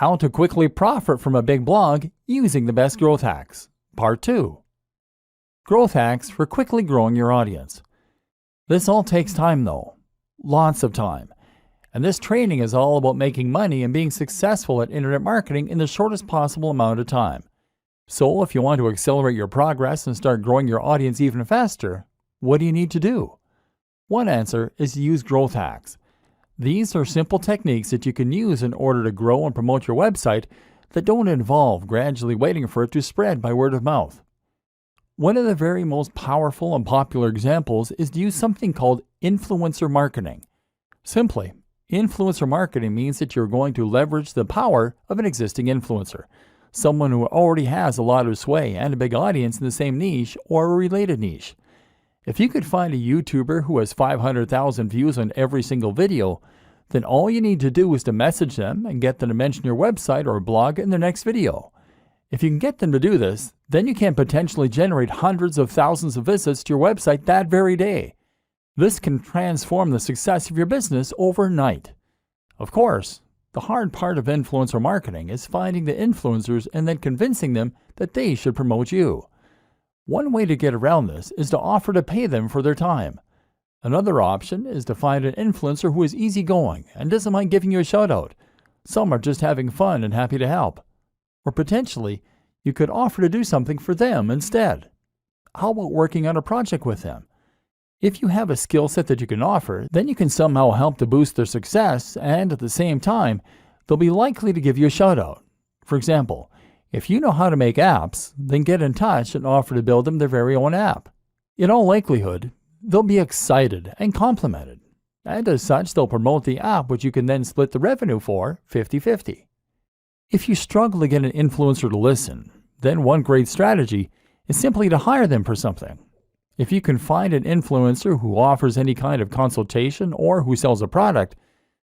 How to quickly profit from a big blog using the best growth hacks. Part 2. Growth hacks for quickly growing your audience. This all takes time though. Lots of time. And this training is all about making money and being successful at internet marketing in the shortest possible amount of time. So if you want to accelerate your progress and start growing your audience even faster, what do you need to do? One answer is to use growth hacks. These are simple techniques that you can use in order to grow and promote your website that don't involve gradually waiting for it to spread by word of mouth. One of the very most powerful and popular examples is to use something called influencer marketing. Simply, influencer marketing means that you're going to leverage the power of an existing influencer, someone who already has a lot of sway and a big audience in the same niche or a related niche. If you could find a YouTuber who has 500,000 views on every single video, then all you need to do is to message them and get them to mention your website or blog in their next video. If you can get them to do this, then you can potentially generate hundreds of thousands of visits to your website that very day. This can transform the success of your business overnight. Of course, the hard part of influencer marketing is finding the influencers and then convincing them that they should promote you. One way to get around this is to offer to pay them for their time. Another option is to find an influencer who is easygoing and doesn't mind giving you a shout out. Some are just having fun and happy to help. Or potentially, you could offer to do something for them instead. How about working on a project with them? If you have a skill set that you can offer, then you can somehow help to boost their success, and at the same time, they'll be likely to give you a shout out. For example, if you know how to make apps, then get in touch and offer to build them their very own app. In all likelihood, they'll be excited and complimented, and as such, they'll promote the app, which you can then split the revenue for 50-50. If you struggle to get an influencer to listen, then one great strategy is simply to hire them for something. If you can find an influencer who offers any kind of consultation or who sells a product,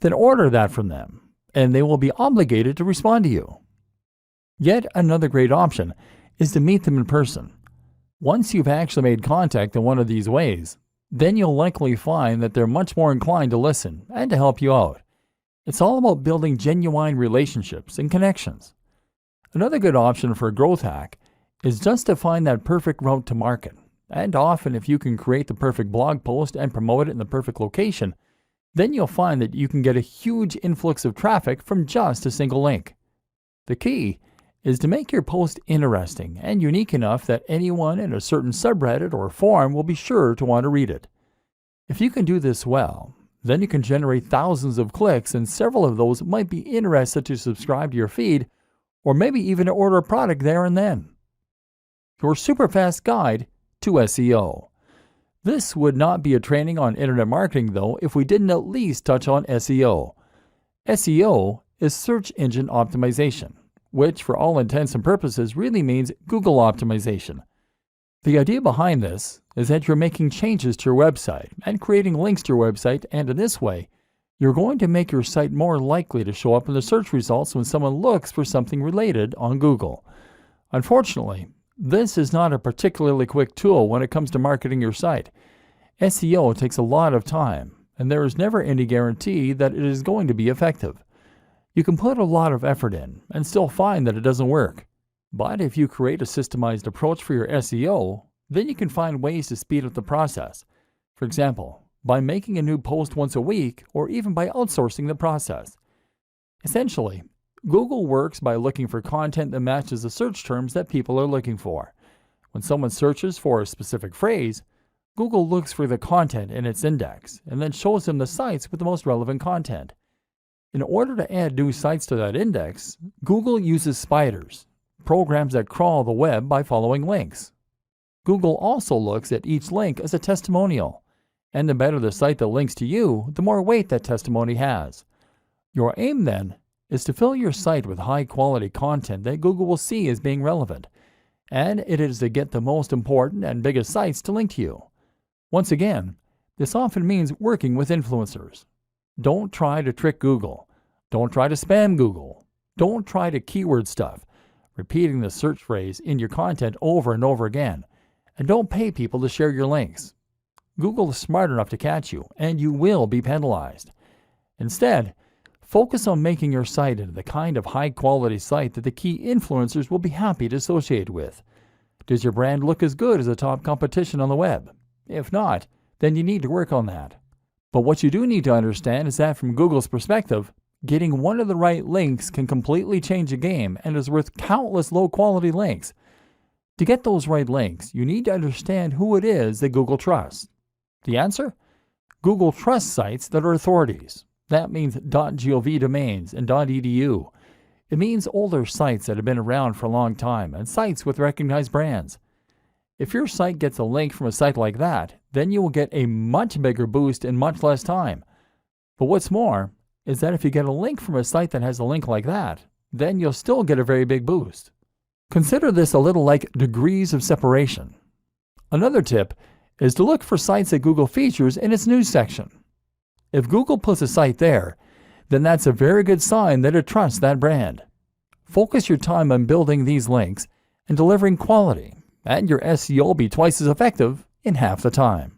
then order that from them, and they will be obligated to respond to you. Yet another great option is to meet them in person. Once you've actually made contact in one of these ways, then you'll likely find that they're much more inclined to listen and to help you out. It's all about building genuine relationships and connections. Another good option for a growth hack is just to find that perfect route to market. And often if you can create the perfect blog post and promote it in the perfect location, then you'll find that you can get a huge influx of traffic from just a single link. The key is to make your post interesting and unique enough that anyone in a certain subreddit or forum will be sure to want to read it. If you can do this well, then you can generate thousands of clicks, and several of those might be interested to subscribe to your feed or maybe even to order a product there and then. Your super fast guide to SEO. This would not be a training on internet marketing though if we didn't at least touch on SEO. SEO is search engine optimization, which for all intents and purposes really means Google optimization. The idea behind this is that you're making changes to your website and creating links to your website, and in this way, you're going to make your site more likely to show up in the search results when someone looks for something related on Google. Unfortunately, this is not a particularly quick tool when it comes to marketing your site. SEO takes a lot of time, and there is never any guarantee that it is going to be effective. You can put a lot of effort in and still find that it doesn't work. But if you create a systemized approach for your SEO, then you can find ways to speed up the process. For example, by making a new post once a week or even by outsourcing the process. Essentially, Google works by looking for content that matches the search terms that people are looking for. When someone searches for a specific phrase, Google looks for the content in its index and then shows them the sites with the most relevant content. In order to add new sites to that index, Google uses spiders, programs that crawl the web by following links. Google also looks at each link as a testimonial, and the better the site that links to you, the more weight that testimony has. Your aim then is to fill your site with high-quality content that Google will see as being relevant, and it is to get the most important and biggest sites to link to you. Once again, this often means working with influencers. Don't try to trick Google. Don't try to spam Google. Don't try to keyword stuff, repeating the search phrase in your content over and over again. And don't pay people to share your links. Google is smart enough to catch you, and you will be penalized. Instead, Focus on making your site into the kind of high-quality site that the key influencers will be happy to associate with. Does your brand look as good as the top competition on the web? If not, then you need to work on that. But what you do need to understand is that from Google's perspective, getting one of the right links can completely change a game and is worth countless low-quality links. To get those right links, you need to understand who it is that Google trusts. The answer? Google trusts sites that are authorities. That means .gov domains and .edu. It means older sites that have been around for a long time and sites with recognized brands. If your site gets a link from a site like that, then you will get a much bigger boost in much less time. But what's more is that if you get a link from a site that has a link like that, then you'll still get a very big boost. Consider this a little like degrees of separation. Another tip is to look for sites that Google features in its news section. If Google puts a site there, then that's a very good sign that it trusts that brand. Focus your time on building these links and delivering quality, and your SEO will be twice as effective in half the time.